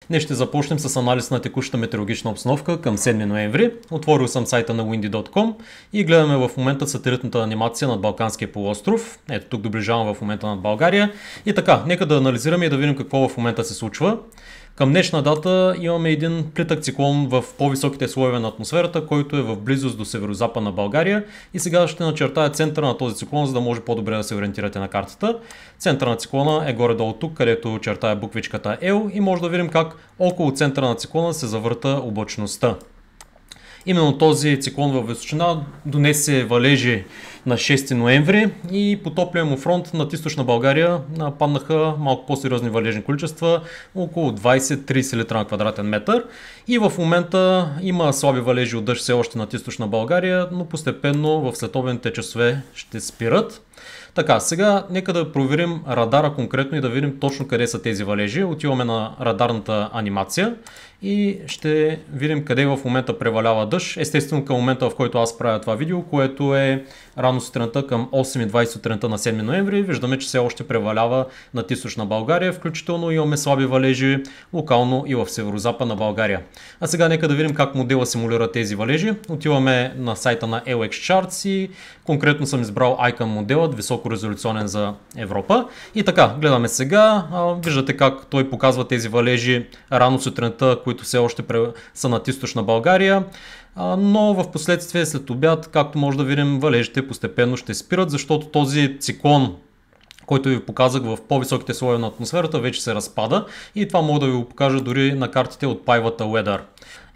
Днес ще започнем с анализ на текущата метеорологична обстановка към 7 ноември. Отворил съм сайта на windy.com и гледаме в момента сателитната анимация над Балканския полуостров. Ето тук доближавам в момента над България. И така, нека да анализираме и да видим какво в момента се случва. Към днешна дата имаме един плитък циклон в по-високите слоеве на атмосферата, който е в близост до северо-западна България. И сега ще начертая центъра на този циклон, за да може по-добре да се ориентирате на картата. Центъра на циклона е горе-долу тук, където чертая буквичката L и може да видим как около центъра на циклона се завърта облачността. Именно този циклон във височина донесе валежи на 6 ноември и по топлия му фронт над източна България паднаха малко по-сериозни валежни количества, около 20-30 литра на квадратен метър. И в момента има слаби валежи от дъжд все още над източна България, но постепенно в следобедните часове ще спират. Така, сега нека да проверим радара конкретно и да видим точно къде са тези валежи. Отиваме на радарната анимация и ще видим къде в момента превалява дъжд. Естествено към момента, в който аз правя това видео, което е рано сутринта към 8:20 сутринта на 7 ноември, виждаме, че все още превалява над източна България, включително имаме слаби валежи локално и в северо-западна България. А сега нека да видим как модела симулира тези валежи. Отиваме на сайта на LXCharts и конкретно съм избрал Icon моделът, високорезолюционен за Европа. И така, гледаме сега, виждате как той показва тези валежи рано сутринта, които все още са над източна България. Но в последствие след обяд, както може да видим, валежите постепенно ще спират, защото този циклон, който ви показах в по-високите слоеве на атмосферата, вече се разпада и това мога да ви го покажа дори на картите от Pivot Weather.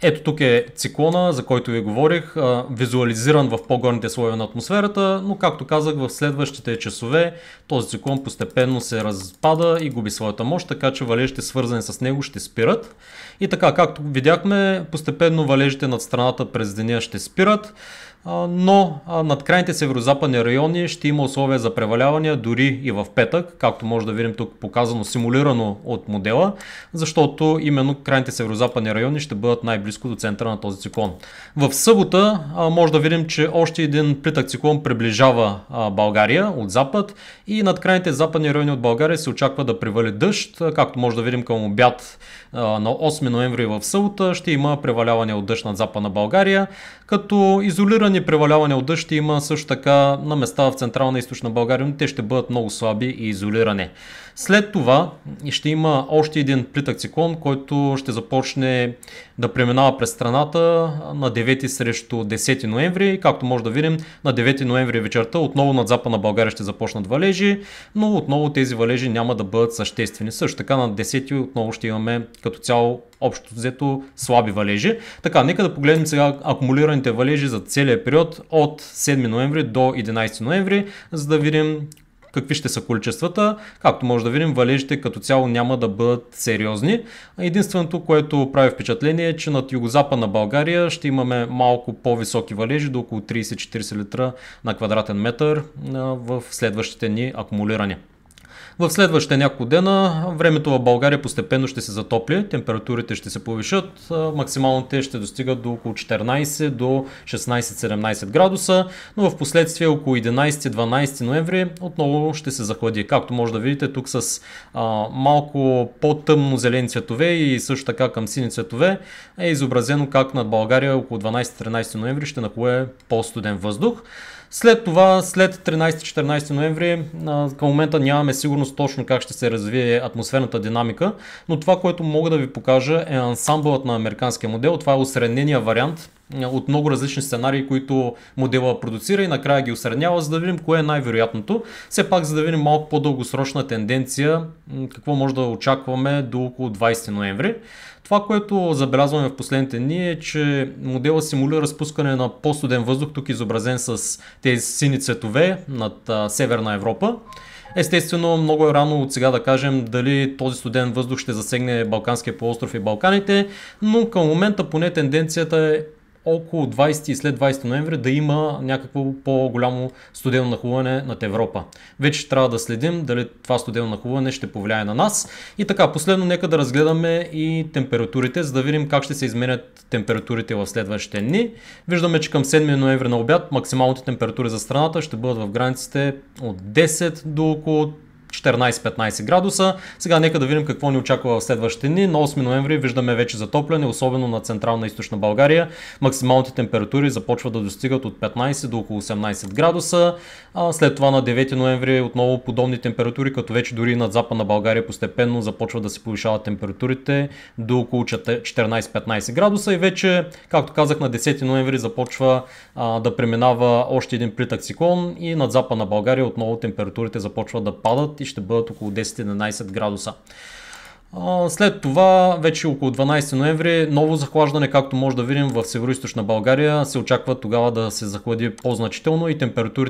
Ето тук е циклона, за който ви говорих, визуализиран в по-горните слоеве на атмосферата, но както казах, в следващите часове този циклон постепенно се разпада и губи своята мощ, така че валежите свързани с него ще спират. И така, както видяхме, постепенно валежите над страната през деня ще спират, но над крайните северо-западни райони ще има условия за превалявания дори и в петък, както може да видим тук показано, симулирано от модела, защото именно крайните северо-западни райони ще бъдат най-близко до центъра на този циклон. В събота може да видим, че още един плитък циклон приближава България от запад и над крайните западни райони от България се очаква да превали дъжд, както може да видим към обяд на 8 ноември в събота ще има преваляване от дъжд над западна България, като изолирани преваляване от дъжд ще има също така на места в централна и източна България, но те ще бъдат много слаби и изолирани. След това ще има още един плитък циклон, който ще започне да преминава през страната на 9 срещу 10 ноември. Както може да видим, на 9 ноември вечерта отново над западна България ще започнат валежи, но отново тези валежи няма да бъдат съществени. Също така на 10 отново ще имаме като цяло общо взето слаби валежи. Така, нека да погледнем сега акумулираните валежи за целия период от 7 ноември до 11 ноември, за да видим какви ще са количествата. Както може да видим, валежите като цяло няма да бъдат сериозни. Единственото, което прави впечатление е, че над югозападна България ще имаме малко по-високи валежи, до около 30-40 литра на квадратен метър в следващите ни акумулирани. В следващите няколко дена времето в България постепенно ще се затопли, температурите ще се повишат, максимално те ще достигат до около 14 до 16-17 градуса, но в последствие около 11-12 ноември отново ще се захлади. Както може да видите тук с малко по-тъмно зелени цветове и също така към сини цветове е изобразено как над България около 12-13 ноември ще нахлуе по-студен въздух. След това, след 13-14 ноември, към момента нямаме сигурност точно как ще се развие атмосферната динамика, но това, което мога да ви покажа е ансамбълът на американския модел. Това е осреднения вариант от много различни сценарии, които модела продуцира и накрая ги осреднява, за да видим кое е най-вероятното. Все пак, за да видим малко по-дългосрочна тенденция, какво може да очакваме до около 20 ноември. Това, което забелязваме в последните дни е, че модела симулира спускане на по-студен въздух, тук изобразен с тези сини цветове над Северна Европа. Естествено, много е рано от сега да кажем дали този студен въздух ще засегне Балканския полуостров и Балканите, но към момента поне тенденцията е около 20 и след 20 ноември да има някакво по-голямо студено нахлуване над Европа. Вече трябва да следим дали това студено нахлуване ще повлияе на нас. И така, последно нека да разгледаме и температурите, за да видим как ще се изменят температурите в следващите дни. Виждаме, че към 7 ноември на обяд максималните температури за страната ще бъдат в границите от 10 до около 14-15 градуса. Сега нека да видим какво ни очаква в следващите дни. На 8 ноември виждаме вече затопляне, особено на централна и източна България. Максималните температури започват да достигат от 15 до около 18 градуса. След това на 9 ноември отново подобни температури, като вече дори над западна България постепенно започват да се повишават температурите до около 14-15 градуса и вече, както казах, на 10 ноември започва да преминава още един притък циклон и над западна България отново температурите започват да падат и ще бъдат около 10-11 градуса. След това, вече около 12 ноември, ново захлаждане, както може да видим в североизточна България, се очаква тогава да се захлади по-значително и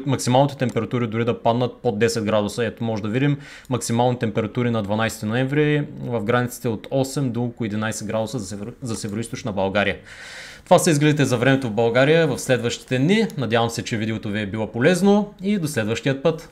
максималните температури дори да паднат под 10 градуса. Ето може да видим максимални температури на 12 ноември в границите от 8 до около 11 градуса за североизточна България. Това са изгледите за времето в България в следващите дни. Надявам се, че видеото ви е било полезно и до следващия път.